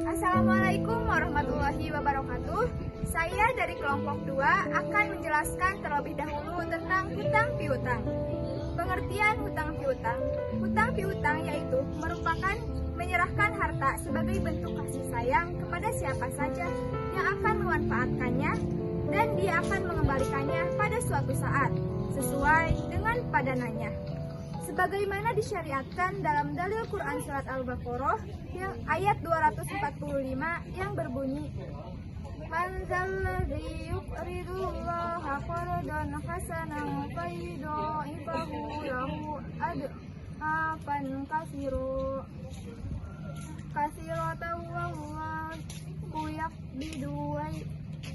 Assalamualaikum warahmatullahi wabarakatuh. Saya dari kelompok 2 akan menjelaskan terlebih dahulu tentang hutang piutang. Pengertian hutang piutang. Hutang piutang yaitu merupakan menyerahkan harta sebagai bentuk kasih sayang kepada siapa saja yang akan memanfaatkannya dan dia akan mengembalikannya pada suatu saat sesuai dengan padanannya. Sebagaimana disyariatkan dalam dalil Quran surat Al-Baqarah yang ayat 245 yang berbunyi, Man zalladzi yuqridullaha qardan hasanan fayudha'ifahu lahu ad'afan katsiratan wallahu yaqbidu wa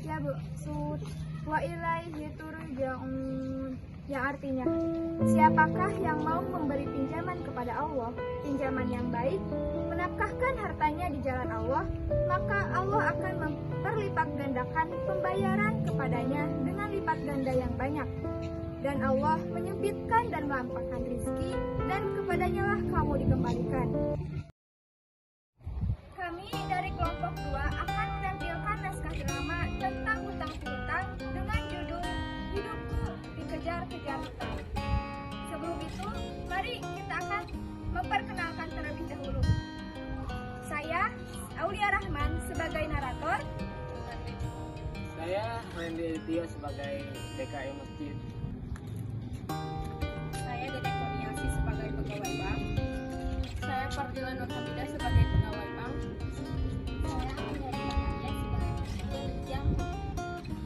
yabsut wa ilaihi turja'un. Yang artinya, siapakah yang mau memberi pinjaman kepada Allah, pinjaman yang baik, menafkahkan hartanya di jalan Allah, maka Allah akan memperlipat gandakan pembayaran kepadanya dengan lipat ganda yang banyak. Dan Allah menyempitkan dan melampaukan rezeki, dan kepadanya lah kamu dikembalikan. Kami dari kelompok 2 akan menampilkan naskah drama tentang hutang piutang dengan judul Hidupku Dikejar-kejar Hutang. Sebelum itu, mari kita akan memperkenalkan terlebih dahulu. Saya, Aulia Rahman, sebagai narator. Saya, Randy Tio, sebagai DKI Masjid. Saya Dedek Kurniasi sebagai pegawai bank. Saya Fardila Nur Hamidah sebagai pegawai bank. Saya Anjali Amalia sebagai peminjam.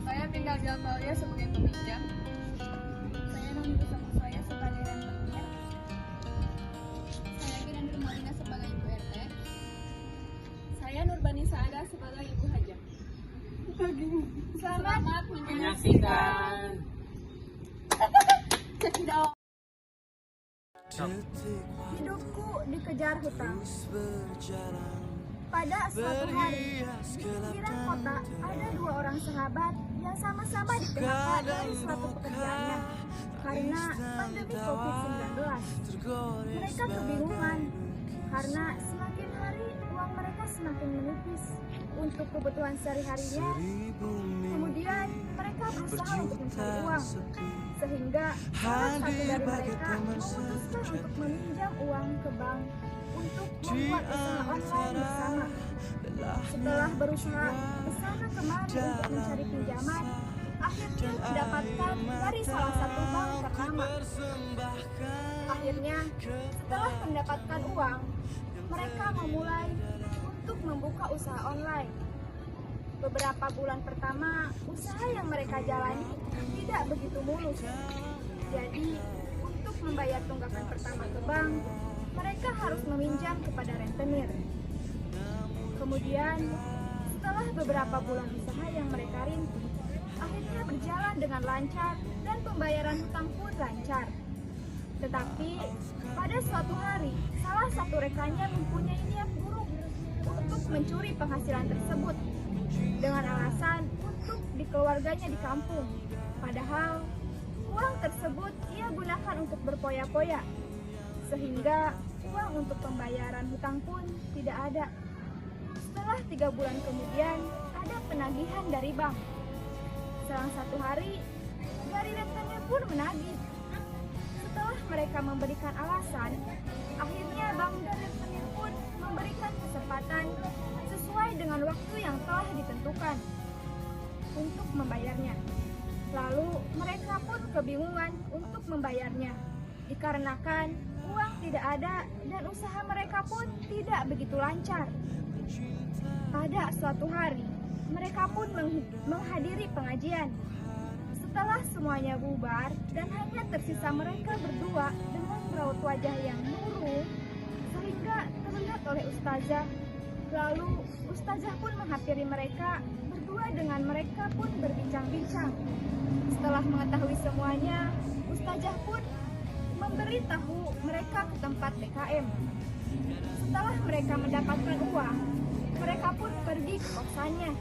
Saya Pindah Jalvalia sebagai peminjam. Saya Nurul Samusaya sebagai rentenir. Saya Girandur Malina sebagai ibu RT. Saya Nurbani Saada sebagai ibu hajah. Selamat Menyaksikan. Hidupku dikejar hutang. Pada suatu hari, di pinggiran kota ada 2 orang sahabat yang sama-sama di-PHK dari suatu pekerjaannya karena pandemi COVID-19. Mereka kebingungan karena semakin hari uang mereka semakin menipis untuk kebutuhan sehari-harinya. Kemudian mereka berusaha untuk mencari uang, sehingga salah satu dari mereka memutuskan untuk meminjam uang ke bank untuk membuat usaha online bersama. Setelah berusaha kesana kemari untuk mencari pinjaman, akhirnya mendapatkan dari salah satu bank ternama. Akhirnya, setelah mendapatkan uang, mereka memulai untuk membuka usaha online. Beberapa bulan pertama, usaha yang mereka jalani tidak begitu mulus. Jadi, untuk membayar tunggakan pertama ke bank, mereka harus meminjam kepada rentenir. Kemudian, setelah beberapa bulan usaha yang mereka rintis, akhirnya berjalan dengan lancar dan pembayaran hutang pun lancar. Tetapi, pada suatu hari, salah satu rekannya mempunyai niat buruk untuk mencuri penghasilan tersebut dengan alasan untuk dikeluarganya di kampung. Padahal, uang tersebut ia gunakan untuk berpoya-poya, sehingga uang untuk pembayaran hutang pun tidak ada. Setelah 3 bulan kemudian, ada penagihan dari bank. Selang satu hari, dari rentenir pun menagih. Setelah mereka memberikan alasan, akhirnya bank dan rentenir pun memberikan kesempatan sesuai dengan waktu yang telah ditentukan untuk membayarnya. Lalu mereka pun kebingungan untuk membayarnya, dikarenakan uang tidak ada dan usaha mereka pun tidak begitu lancar. Pada suatu hari, mereka pun menghadiri pengajian. Setelah semuanya bubar dan hanya tersisa mereka berdua dengan raut wajah yang murung sehingga terlihat oleh ustazah. Lalu ustazah pun menghampiri mereka berdua dengan mereka pun berbincang-bincang. Setelah mengetahui semuanya, ustazah pun memberitahu mereka ke tempat PKM. Setelah mereka mendapatkan uang, mereka pun pergi ke kosannya.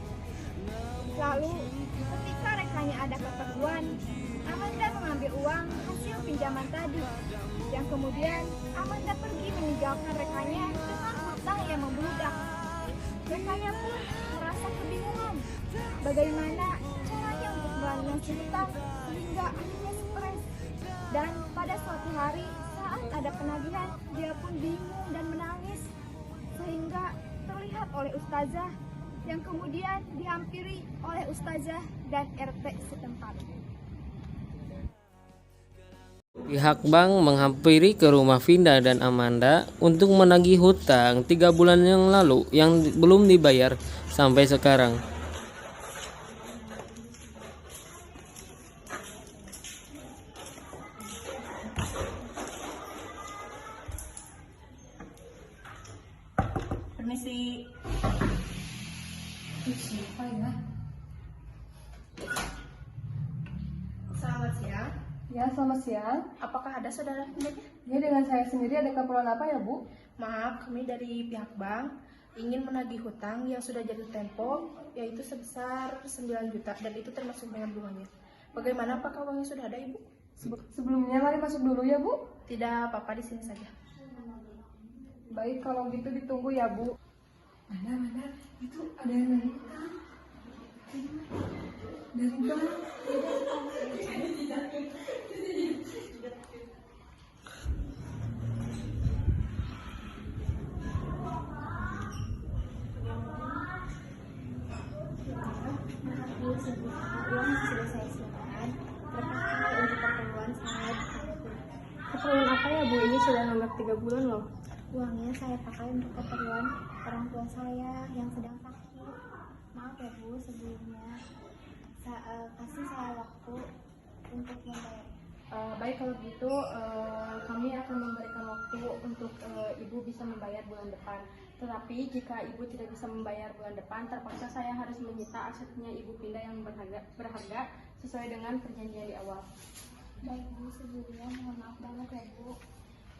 Lalu, ketika rekannya ada keperluan, Amanda mengambil uang hasil pinjaman tadi, yang kemudian Amanda pergi meninggalkan rekannya dengan hutang yang membludak. Rekannya Saya pun merasa kebingungan bagaimana caranya untuk melunasi hutang sehingga akhirnya stres. Dan pada suatu hari saat ada penagihan, dia pun bingung dan menangis sehingga terlihat oleh ustazah yang kemudian dihampiri oleh ustazah dan RT setempat. Pihak bank menghampiri ke rumah Vinda dan Amanda untuk menagih hutang 3 bulan yang lalu yang belum dibayar sampai sekarang. Permisi. Siapa ya? Selamat siang. Ya, selamat siang. Apakah ada saudara Vindanya? Ya, dengan saya sendiri ada keperluan apa ya, Bu? Maaf, kami dari pihak bank ingin menagih hutang yang sudah jatuh tempo, yaitu sebesar 9 juta, dan itu termasuk dengan bunganya. Bagaimana, apakah uangnya sudah ada, Ibu? Sebelumnya mari masuk dulu ya, Bu. Tidak apa-apa, di sini saja. Baik, kalau gitu ditunggu ya, Bu. Mana? Itu ada yang dari utang. Dari bank. Uang sudah saya siapkan terpakai untuk keperluan saya di kampung. Keperluan apa ya, Bu? Ini sudah nambah 3 bulan loh. Uangnya saya pakai untuk keperluan orang tua saya yang sedang sakit. Maaf ya Bu, sebelumnya kasih saya waktu untuk membayar. Baik, kalau gitu kami akan memberikan waktu untuk Ibu bisa membayar bulan depan. Tetapi jika Ibu tidak bisa membayar bulan depan, terpaksa saya harus menyita asetnya Ibu Vinda yang berharga sesuai dengan perjanjian di awal. Baik Bu, sebelumnya mohon maaf banget ya Bu.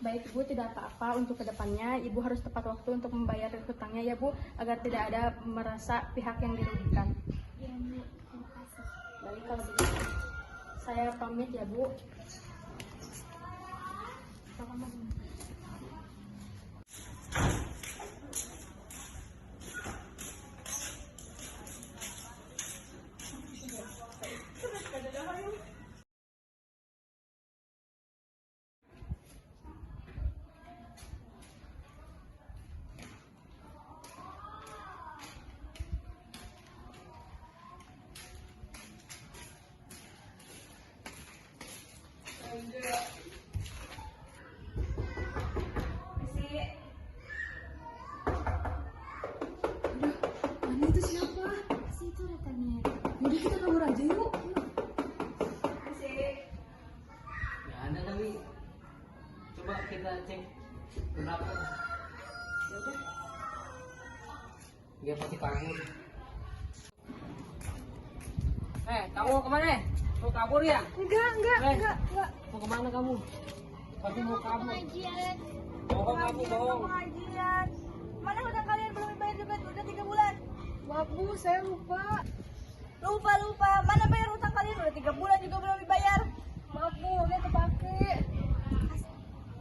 Baik Bu, tidak apa-apa. Untuk kedepannya Ibu harus tepat waktu untuk membayar hutangnya ya Bu, agar tidak ada merasa pihak yang dirugikan. Ya Bu, terima kasih. Baik, kalau begitu saya pamit ya Bu. Selamat Bu. Mana itu siapa? Situ datangnya. Yaudah kita kabur aja yuk. Nggak ada kali. Coba kita cek berapa. Yaudah. Dia pasti kabur. Kamu kemana? Mau kabur ya? Enggak. Mau kemana kamu? Pasti mau kabur. Pengajian. Bohong kamu, bohong. Pengajian. Mana hutang kalian belum dibayar juga udah 3 bulan? Maaf Bu, saya lupa. Lupa. Mana bayar hutang kalian udah 3 bulan juga belum dibayar? Maaf Bu, uangnya kepake.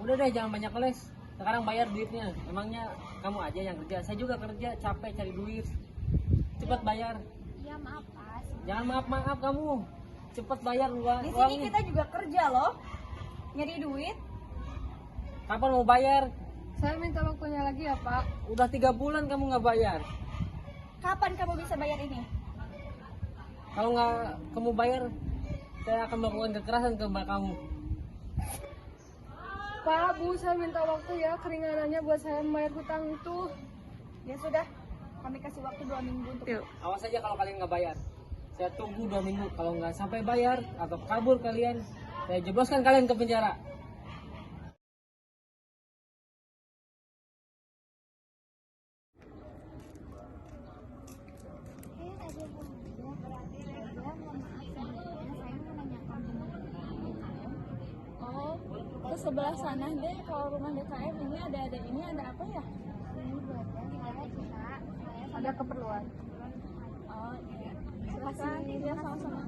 Udah deh, jangan banyak les. Sekarang bayar duitnya. Emangnya kamu aja yang kerja? Saya juga kerja, capek cari duit. Cepat bayar. Ya maaf Mas. Jangan maaf kamu. Cepat bayar Di sini uangnya. kita juga kerja loh. Nyari duit. Kapan mau bayar? Saya minta waktunya lagi ya Pak. Udah 3 bulan kamu nggak bayar. Kapan kamu bisa bayar ini? Kalau nggak kamu bayar, saya akan melakukan kekerasan ke mbak kamu. Pak, Bu, saya minta waktu ya keringanannya buat saya membayar hutang itu. Ya sudah, kami kasih waktu 2 minggu untuk Awas aja kalau kalian nggak bayar. Saya tunggu 2 minggu. Kalau nggak sampai bayar atau kabur kalian, saya jebloskan kalian ke penjara. ke sebelah sana deh. Kalau rumah DKM ini ada ini ada apa ya? Ini buatnya kita. Ada keperluan. Oh iya. Silakan. Ya sama-sama.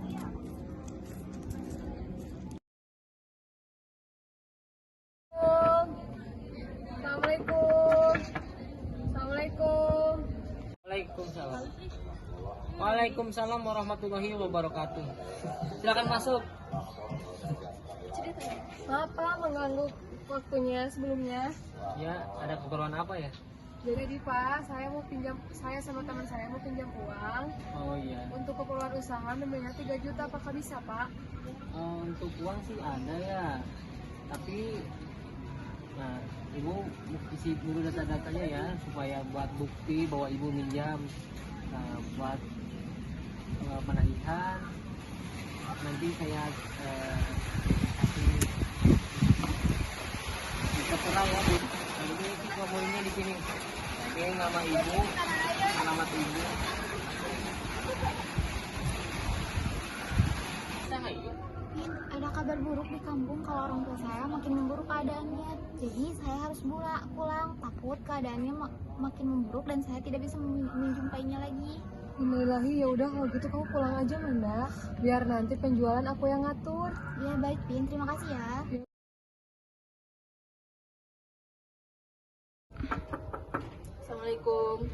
Assalamualaikum. Assalamualaikum. Waalaikumsalam. Waalaikumsalam. Waalaikumsalam warahmatullahi wabarakatuh. Silakan masuk. Maaf Pak, mengganggu waktunya sebelumnya. Ya, ada keperluan apa ya? Jadi Pak, saya sama teman saya mau pinjam uang Oh iya. untuk keperluan usaha, memangnya 3 juta, apakah bisa Pak? Untuk uang sih ada ya. Tapi nah, ibu isi dulu data-datanya ya supaya buat bukti bahwa ibu minjam. Nah, buat penagihan nanti saya kasih terserah ya Bu. Jadi nomornya di sini. Oke, nama ibu, alamat ibu. Ada kabar buruk di kampung kalau orang tua saya makin memburuk keadaannya. Jadi saya harus pulang. Takut keadaannya makin memburuk dan saya tidak bisa menjumpainya lagi. Innalillahi, ya udah kalau gitu kamu pulang aja Manda. Biar nanti penjualan aku yang ngatur. Ya baik Pin, terima kasih ya. Assalamualaikum.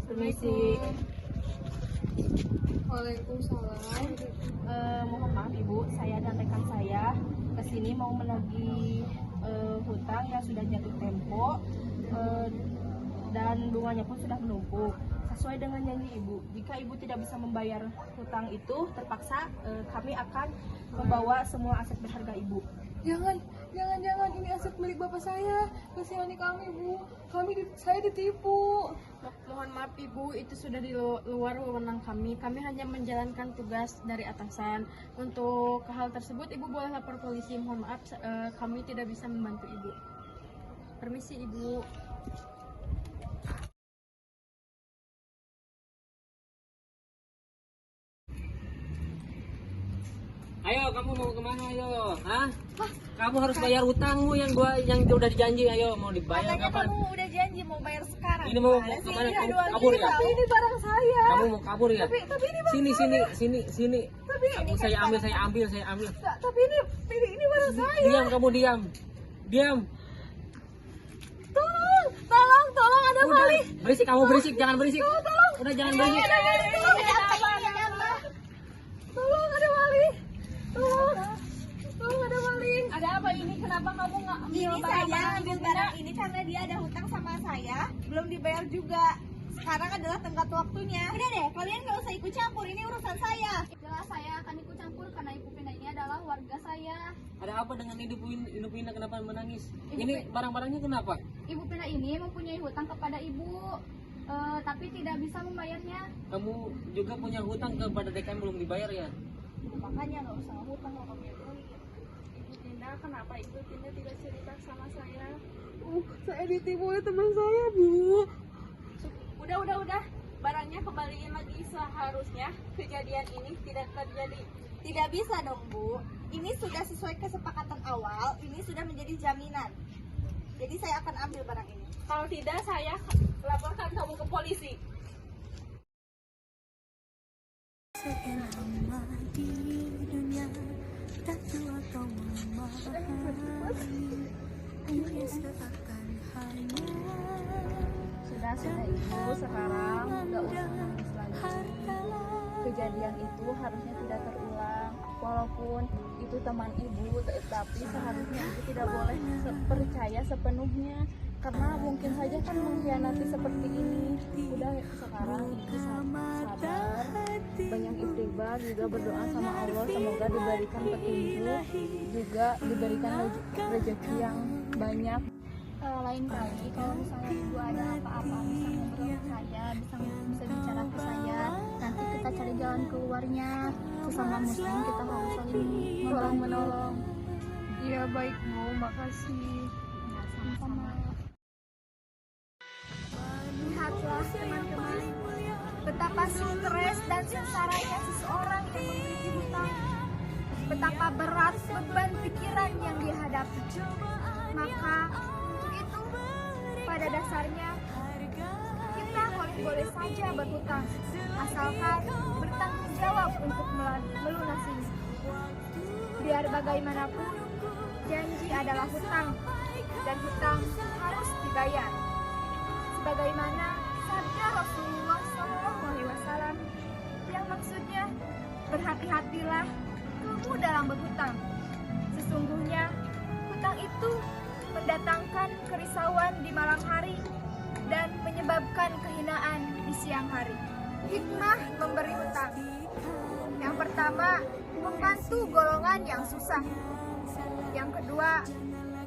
Permisi. Waalaikumsalam. Mohon maaf Ibu, saya dan rekan saya kesini mau menagih hutang yang sudah jatuh tempo dan bunganya pun sudah menumpuk. Sesuai dengan janji Ibu, jika Ibu tidak bisa membayar hutang itu, terpaksa kami akan membawa semua aset berharga Ibu. Jangan, ini aset milik bapak saya. Kasihani kami Bu, saya ditipu. Mohon maaf Ibu, itu sudah di luar wewenang kami. Kami hanya menjalankan tugas dari atasan. Untuk hal tersebut Ibu boleh lapor polisi. Mohon maaf, kami tidak bisa membantu Ibu. Permisi Ibu. Ayo, kamu mau kemana? Ayo, hah? Kamu harus bayar hutangmu yang udah dijanji. Ayo, mau dibayar kapan? Kamu udah janji mau bayar sekarang. Ini mau kemana? Kamu kabur ya? Tapi ini barang saya. Kamu mau kabur ya? Tapi ini barang Sini. Kamu saya ambil. Tapi ini barang saya. Diam, kamu diam. Tolong ada maling. Berisik, kamu berisik, jangan berisik. Udah jangan berisik. Tolong ada maling. Tolong ada maling. Ada apa ini? Kenapa kamu nggak ambil Ini barang? saya ambil barang ini karena dia ada hutang sama saya, belum dibayar juga. Sekarang adalah tenggat waktunya. Udah deh, kalian gak usah ikut campur, ini urusan saya. Jelas saya akan ikut campur karena Ibu Pina ini adalah warga saya. Ada apa dengan Ibu Pina kenapa menangis? Ini barang-barangnya kenapa? Ibu Pina ini mempunyai hutang kepada Ibu, tapi tidak bisa membayarnya. Kamu juga punya hutang kepada DKM belum dibayar ya? Makanya gak usah hutang kalau kamu Ibu Tina, kenapa Ibu Tina tidak cerita sama saya? Saya ditipu oleh teman saya Bu. Udah. Barangnya kembaliin lagi seharusnya. Kejadian ini tidak terjadi. Tidak bisa dong Bu, ini sudah sesuai kesepakatan awal, ini sudah menjadi jaminan. Jadi saya akan ambil barang ini. Kalau tidak, saya laporkan kamu ke polisi. Selama di dunia tak jua kau memahami ini seakan hanya Sudah Ibu, sekarang nggak usah nangis lagi. Kejadian itu harusnya tidak terulang. Walaupun itu teman Ibu, tapi seharusnya Ibu tidak boleh percaya sepenuhnya. Karena mungkin saja kan mengkhianati seperti ini. Udah sekarang Ibu sabar, banyak istighfar, juga berdoa sama Allah semoga diberikan petunjuk, juga diberikan rezeki yang banyak. Lain kali kalau misalnya Ibu ada apa-apa bisa ngobrol ke saya, bisa bicara ke saya. Nanti kita cari jalan keluarnya. Sesama muslim kita harus saling tolong menolong. Iya baik Bu, makasih. Sama-sama. Lihatlah teman-teman, betapa stres dan sengsaranya seseorang yang memiliki hutang. Betapa berat beban pikiran yang dihadapi. Maka untuk itu, pada dasarnya kita boleh saja berhutang, asalkan bertanggung jawab untuk melunasinya. Biar bagaimanapun, janji adalah hutang, dan hutang harus dibayar. Sebagaimana sabda Rasulullah SAW, Berhati-hatilah kamu dalam berhutang. Sesungguhnya hutang itu mendatangkan kerisauan di malam hari dan menyebabkan kehinaan di siang hari. Hikmah memberi hutang. Yang pertama, membantu golongan yang susah. Yang kedua,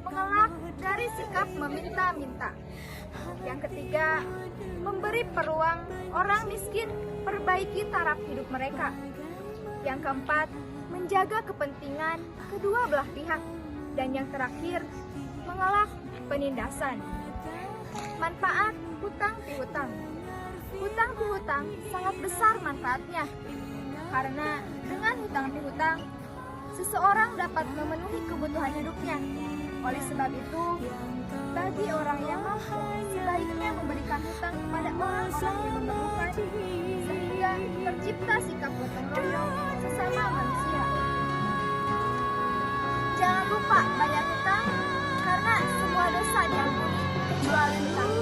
mengelak dari sikap meminta-minta. Yang ketiga, memberi peluang orang miskin perbaiki taraf hidup mereka. Yang keempat, menjaga kepentingan kedua belah pihak. Dan yang terakhir, mengelak penindasan. Manfaat hutang piutang. Hutang piutang sangat besar manfaatnya. Karena dengan hutang piutang, seseorang dapat memenuhi kebutuhan hidupnya. Oleh sebab itu, bagi orang yang mampu, sebaiknya memberikan hutang kepada orang-orang yang memerlukan, sehingga tercipta sikap gotong royong sesama manusia. Jangan lupa bayar hutang, karena semua dosa diampuni kecuali hutang.